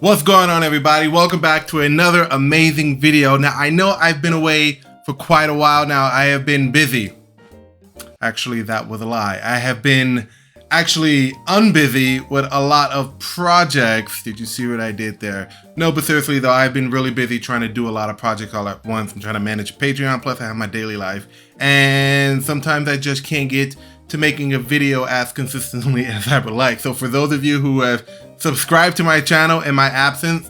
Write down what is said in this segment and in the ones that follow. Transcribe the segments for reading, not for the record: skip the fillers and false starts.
What's going on, everybody? Welcome back to another amazing video. Now, I know I've been away for quite a while now. I have been busy. Actually, that was a lie. I have been actually unbusy with a lot of projects. Did you see what I did there? No, but seriously though, I've been really busy trying to do a lot of projects all at once. I'm trying to manage Patreon, plus I have my daily life. And sometimes I just can't get to making a video as consistently as I would like. So for those of you who have subscribed to my channel in my absence,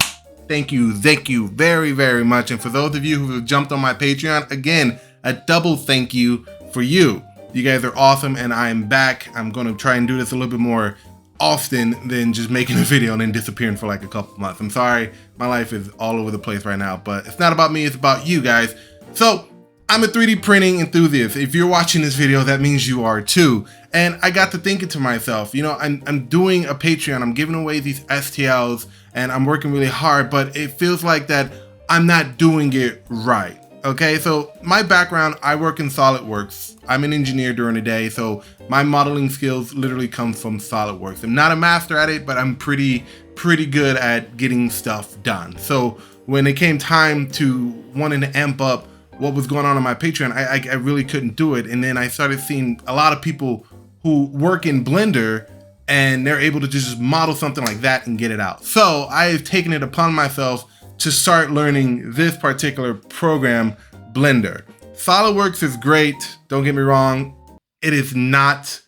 thank you very, very much. And for those of you who have jumped on my Patreon, again, a double thank you for you. You guys are awesome, and I'm back. I'm gonna try and do this a little bit more often than just making a video and then disappearing for like a couple months. I'm sorry, my life is all over the place right now, but it's not about me, it's about you guys. So I'm a 3D printing enthusiast. If you're watching this video, that means you are too. And I got to thinking to myself, you know, I'm doing a Patreon, I'm giving away these STLs, and I'm working really hard, but it feels like that I'm not doing it right. Okay, so my background, I work in SolidWorks. I'm an engineer during the day, so my modeling skills literally come from SolidWorks. I'm not a master at it, but I'm pretty good at getting stuff done. So when it came time to wanting to amp up what was going on my Patreon, I really couldn't do it. And then I started seeing a lot of people who work in Blender and they're able to just model something like that and get it out. So I've taken it upon myself to start learning this particular program, Blender. SolidWorks is great, don't get me wrong, it is not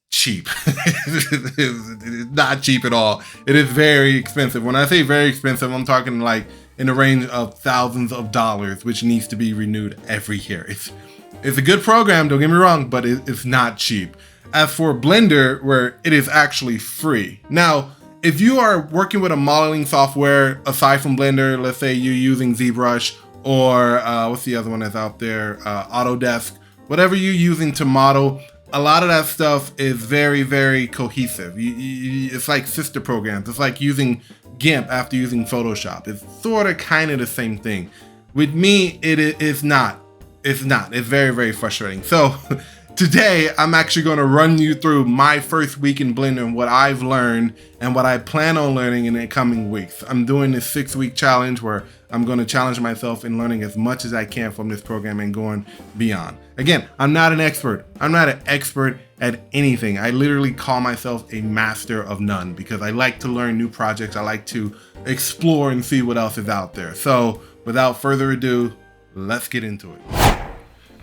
cheap. It is not cheap at all. It is very expensive. When I say very expensive, I'm talking like in the range of thousands of dollars, which needs to be renewed every year. It's a good program, don't get me wrong, but it's not cheap. As for Blender, where it is actually free. Now, if you are working with a modeling software aside from Blender, let's say you're using ZBrush or what's the other one that's out there, Autodesk, whatever you're using to model, a lot of that stuff is very cohesive. It's like sister programs. It's like using GIMP after using Photoshop. It's sort of kind of the same thing. With me, it's not. It's very frustrating. So today, I'm actually going to run you through my first week in Blender and what I've learned and what I plan on learning in the coming weeks. I'm doing this 6-week challenge where I'm going to challenge myself in learning as much as I can from this program and going beyond. Again, I'm not an expert. I'm not an expert at anything. I literally call myself a master of none because I like to learn new projects. I like to explore and see what else is out there. So without further ado, let's get into it.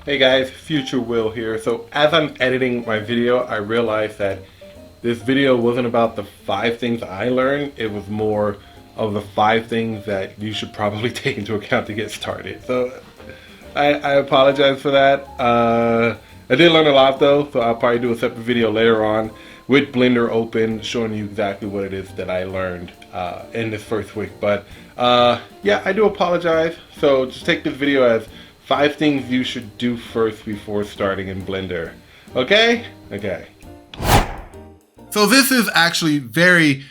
Hey guys, Future Will here. So as I'm editing my video, I realized that this video wasn't about the 5 things I learned. It was more of the 5 things that you should probably take into account to get started. So I apologize for that. I did learn a lot though, so I'll probably do a separate video later on with Blender open, showing you exactly what it is that I learned in this first week. But yeah, I do apologize. So just take this video as 5 things you should do first before starting in Blender. Okay? Okay. So this is actually very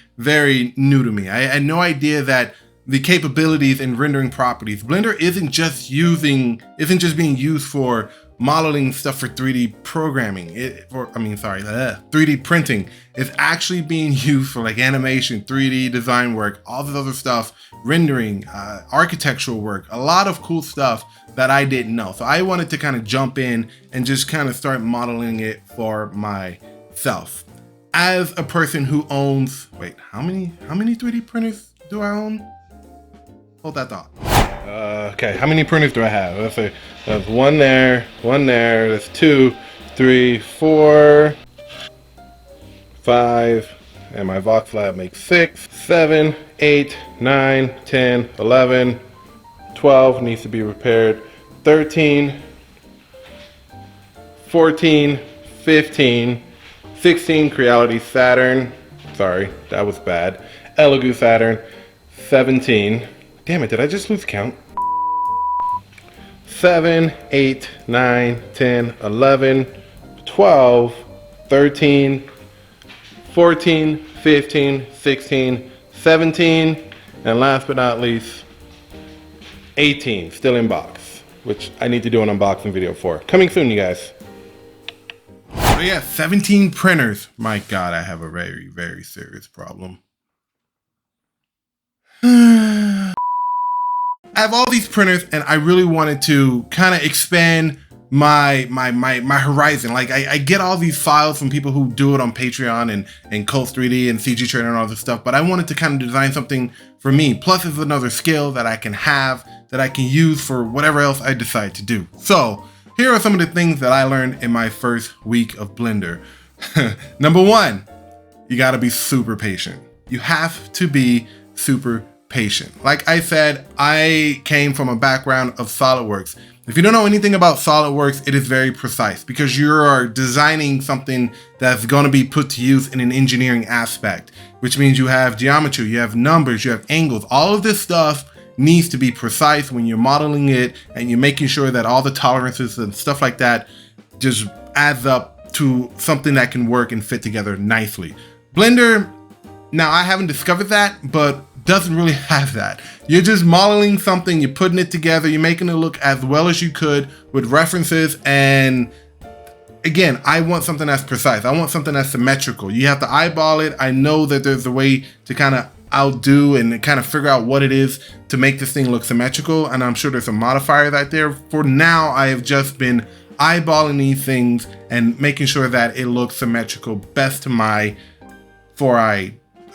new to me. I had no idea that the capabilities in rendering properties, Blender isn't just being used for modeling stuff for 3D programming. 3D printing. It's actually being used for like animation, 3D design work, all this other stuff, rendering, architectural work, a lot of cool stuff that I didn't know. So I wanted to kind of jump in and just kind of start modeling it for myself. As a person who owns, wait, how many 3D printers do I own? Hold that thought. Okay, how many printers do I have? Let's see. There's one there, there's 2, 3, 4, 5, and my Voxlab makes 6, 7, 8, 9, 10, 11, 12 needs to be repaired, 13, 14, 15, 16 Creality Saturn, sorry, that was bad, Elegoo Saturn, 17, damn it, did I just lose count? 7, 8, 9, 10, 11, 12, 13, 14, 15, 16, 17, and last but not least, 18, still in box, which I need to do an unboxing video for. Coming soon, you guys. So yeah, 17 printers. My God, I have a very serious problem. I have all these printers and I really wanted to kind of expand my horizon. Like I get all these files from people who do it on Patreon and Coast 3D and CG Trainer and all this stuff, but I wanted to kind of design something for me. Plus it's another skill that I can have, that I can use for whatever else I decide to do. So here are some of the things that I learned in my first week of Blender. Number one, you gotta be super patient. You have to be super patient. Like I said, I came from a background of SolidWorks. If you don't know anything about SolidWorks, it is very precise because you are designing something that's going to be put to use in an engineering aspect, which means you have geometry, you have numbers, you have angles. All of this stuff needs to be precise when you're modeling it, and you're making sure that all the tolerances and stuff like that just adds up to something that can work and fit together nicely. Blender, now I haven't discovered that, but doesn't really have that. You're just modeling something, you're putting it together, you're making it look as well as you could with references. And again, I want something that's precise. I want something that's symmetrical. You have to eyeball it. I know that there's a way to kind of outdo and kind of figure out what it is to make this thing look symmetrical, and I'm sure there's some modifiers out there. For now, I have just been eyeballing these things and making sure that it looks symmetrical best to my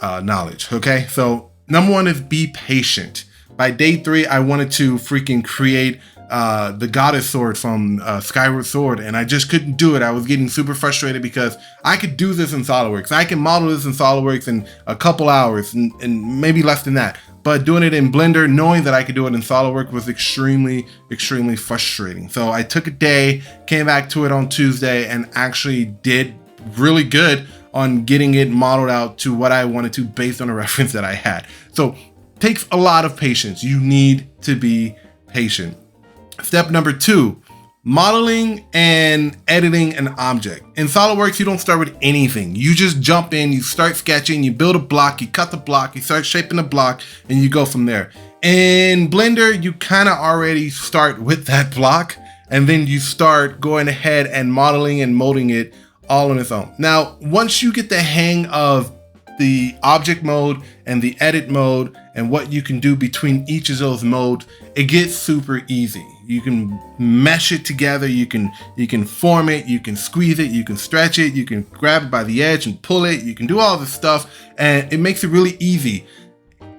knowledge. Okay, so number one is be patient. By day 3, I wanted to freaking create the goddess sword from Skyward Sword, and I just couldn't do it. I was getting super frustrated because I could do this in SolidWorks. I can model this in SolidWorks in a couple hours and maybe less than that. But doing it in Blender, knowing that I could do it in SolidWorks, was extremely, extremely frustrating. So I took a day, came back to it on Tuesday, and actually did really good on getting it modeled out to what I wanted to based on a reference that I had. So takes a lot of patience. You need to be patient. Step number 2, modeling and editing an object. In SolidWorks, you don't start with anything. You just jump in, you start sketching, you build a block, you cut the block, you start shaping the block, and you go from there. In Blender, you kind of already start with that block, and then you start going ahead and modeling and molding it all on its own. Now, once you get the hang of the object mode and the edit mode and what you can do between each of those modes, it gets super easy. You can mesh it together, you can form it, you can squeeze it, you can stretch it, you can grab it by the edge and pull it, you can do all this stuff, and it makes it really easy.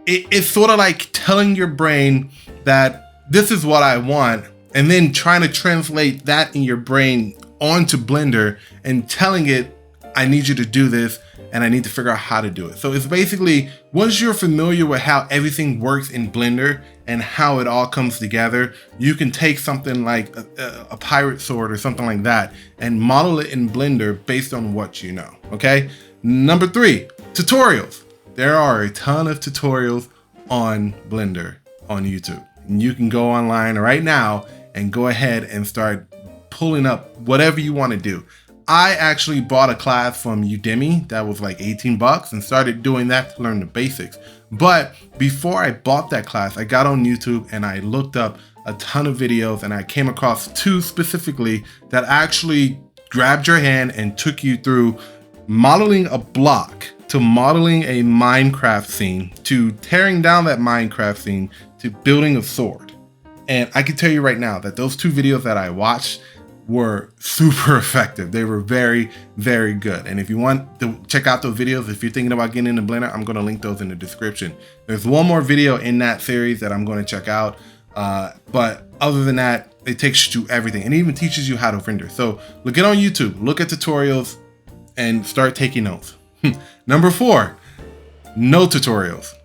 It's sort of like telling your brain that this is what I want, and then trying to translate that in your brain onto Blender and telling it, I need you to do this, and I need to figure out how to do it. So it's basically, once you're familiar with how everything works in Blender and how it all comes together, you can take something like a pirate sword or something like that and model it in Blender based on what you know, okay? Number 3, tutorials. There are a ton of tutorials on Blender on YouTube. And you can go online right now and go ahead and start pulling up whatever you want to do. I actually bought a class from Udemy that was like 18 bucks and started doing that to learn the basics. But before I bought that class, I got on YouTube and I looked up a ton of videos, and I came across 2 specifically that actually grabbed your hand and took you through modeling a block, to modeling a Minecraft scene, to tearing down that Minecraft scene, to building a sword. And I can tell you right now that those 2 videos that I watched were super effective. They were very, very good. And if you want to check out those videos, if you're thinking about getting into Blender, I'm going to link those in the description. There's one more video in that series that I'm going to check out. But other than that, it takes you to everything, and even teaches you how to render. So get on YouTube, look at tutorials, and start taking notes. Number 4, no tutorials.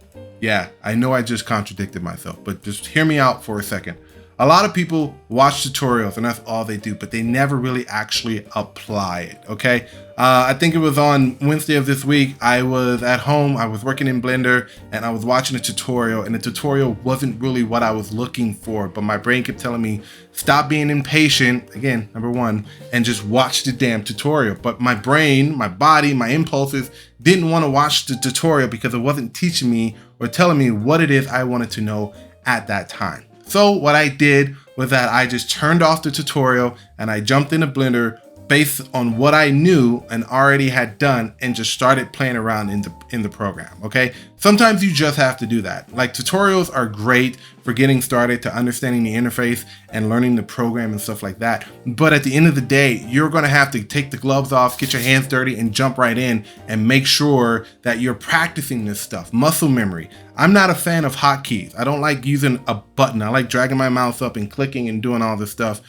Yeah, I know I just contradicted myself, but just hear me out for a second. A lot of people watch tutorials and that's all they do, but they never really actually apply it, okay? I think it was on Wednesday of this week, I was at home, I was working in Blender, and I was watching a tutorial, and the tutorial wasn't really what I was looking for, but my brain kept telling me, stop being impatient, again, number 1, and just watch the damn tutorial. But my brain, my body, my impulses didn't want to watch the tutorial because it wasn't teaching me or telling me what it is I wanted to know at that time. So what I did was that I just turned off the tutorial and I jumped into Blender, based on what I knew and already had done, and just started playing around in the program. Okay, sometimes you just have to do that. Like, tutorials are great for getting started, to understanding the interface and learning the program and stuff like that. But at the end of the day, you're going to have to take the gloves off, get your hands dirty, and jump right in and make sure that you're practicing this stuff. Muscle memory. I'm not a fan of hotkeys. I don't like using a button. I like dragging my mouse up and clicking and doing all this stuff.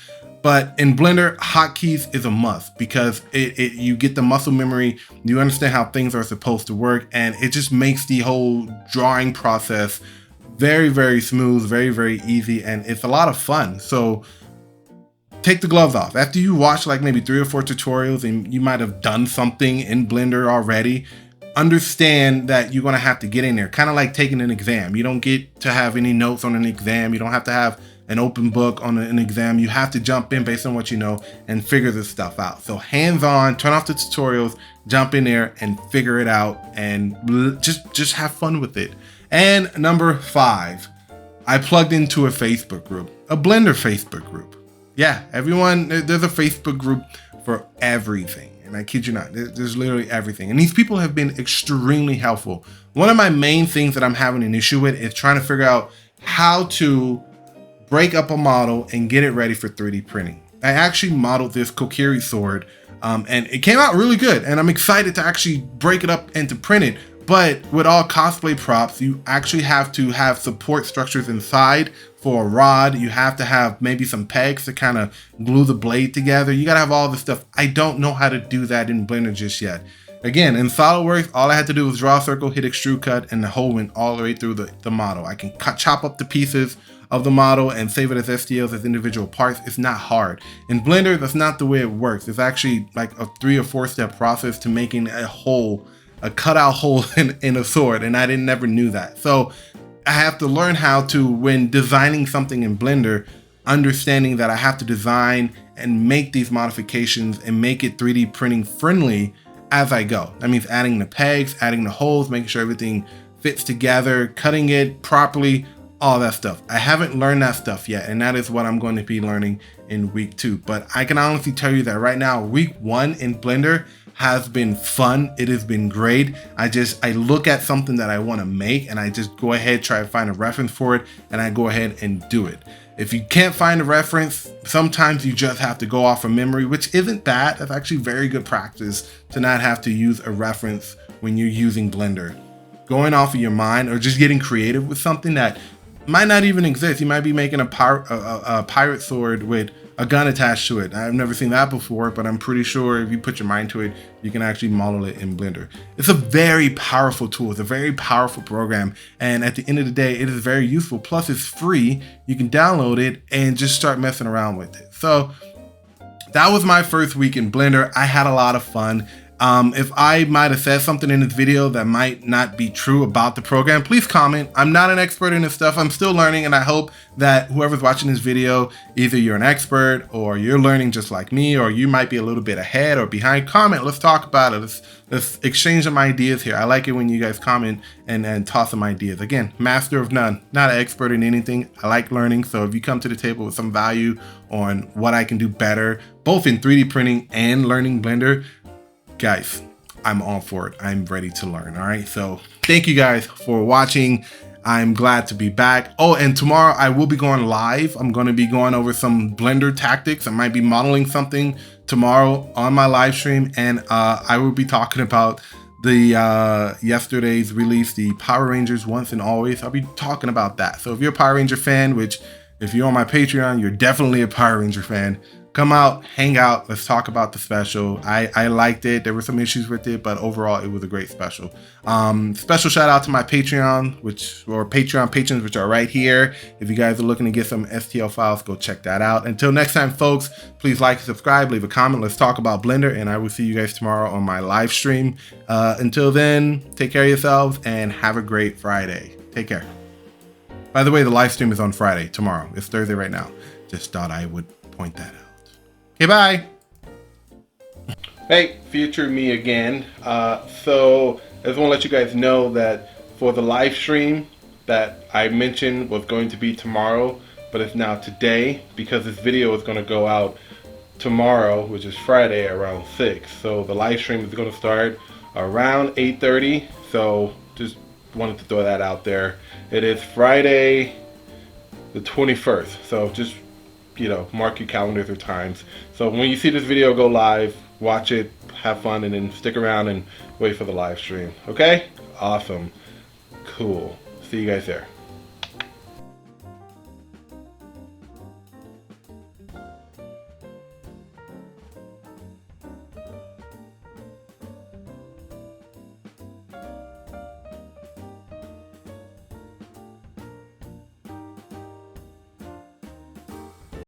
But in Blender, hotkeys is a must, because you get the muscle memory, you understand how things are supposed to work, and it just makes the whole drawing process very, very smooth, very, very easy, and it's a lot of fun. So take the gloves off. After you watch like maybe 3 or 4 tutorials and you might have done something in Blender already, understand that you're going to have to get in there, kind of like taking an exam. You don't get to have any notes on an exam. You don't have to have an open book on an exam. You have to jump in based on what you know and figure this stuff out. So hands-on, turn off the tutorials, jump in there and figure it out, and just have fun with it. And number 5, I plugged into a Facebook group, a Blender Facebook group. Yeah, everyone, there's a Facebook group for everything. And I kid you not, there's literally everything. And these people have been extremely helpful. One of my main things that I'm having an issue with is trying to figure out how to break up a model and get it ready for 3D printing. I actually modeled this Kokiri sword, and it came out really good. And I'm excited to actually break it up and to print it. But with all cosplay props, you actually have to have support structures inside for a rod. You have to have maybe some pegs to kind of glue the blade together. You gotta have all this stuff. I don't know how to do that in Blender just yet. Again, in SolidWorks, all I had to do was draw a circle, hit extrude cut, and the hole went all the way through the model. I can chop up the pieces of the model and save it as STLs, as individual parts. It's not hard. In Blender, that's not the way it works. It's actually like a 3 or 4 step process to making a hole, a cutout hole in a sword, and I never knew that. So I have to learn how to, when designing something in Blender, understanding that I have to design and make these modifications and make it 3D printing friendly as I go. That means adding the pegs, adding the holes, making sure everything fits together, cutting it properly, all that stuff. I haven't learned that stuff yet, and that is what I'm going to be learning in week 2. But I can honestly tell you that right now, week 1 in Blender has been fun. It has been great. I look at something that I want to make, and I just go ahead, try to find a reference for it, and I go ahead and do it. If you can't find a reference, sometimes you just have to go off of memory, which isn't bad. That's actually very good practice to not have to use a reference when you're using Blender. Going off of your mind, or just getting creative with something that might not even exist. You might be making a pirate sword with a gun attached to it. I've never seen that before, but I'm pretty sure if you put your mind to it, you can actually model it in Blender. It's a very powerful tool. It's a very powerful program. And at the end of the day, it is very useful. Plus, it's free. You can download it and just start messing around with it. So that was my first week in Blender. I had a lot of fun. If I might have said something in this video that might not be true about the program, please comment. I'm not an expert in this stuff. I'm still learning, and I hope that whoever's watching this video, either you're an expert or you're learning just like me, or you might be a little bit ahead or behind. Comment. Let's talk about it. Let's exchange some ideas here. I like it when you guys comment and toss some ideas. Again, master of none, not an expert in anything. I like learning. So if you come to the table with some value on what I can do better, both in 3D printing and learning Blender, guys, I'm all for it. I'm ready to learn. All right. So thank you guys for watching. I'm glad to be back. Oh, and tomorrow I will be going live. I'm going to be going over some Blender tactics. I might be modeling something tomorrow on my live stream, and I will be talking about the yesterday's release, the Power Rangers Once and Always. I'll be talking about that. So if you're a Power Ranger fan, which if you're on my Patreon, you're definitely a Power Ranger fan, come out, hang out, let's talk about the special. I liked it. There were some issues with it, but overall it was a great special. Special shout out to my Patreon, or Patreon patrons, which are right here. If you guys are looking to get some STL files, go check that out. Until next time, folks, please like and subscribe, leave a comment. Let's talk about Blender, and I will see you guys tomorrow on my live stream. Until then, take care of yourselves and have a great Friday. Take care. By the way, the live stream is on Friday, tomorrow. It's Thursday right now. Just thought I would point that out. Okay, bye. Hey, future me again. So I just want to let you guys know that for the live stream that I mentioned was going to be tomorrow, but it's now today, because this video is going to go out tomorrow, which is Friday, around 6. So the live stream is going to start around 8:30. So just wanted to throw that out there. It is Friday the 21st. So just, you know, mark your calendars or times. So when you see this video go live, watch it, have fun, and then stick around and wait for the live stream. Okay? Awesome. Cool. See you guys there.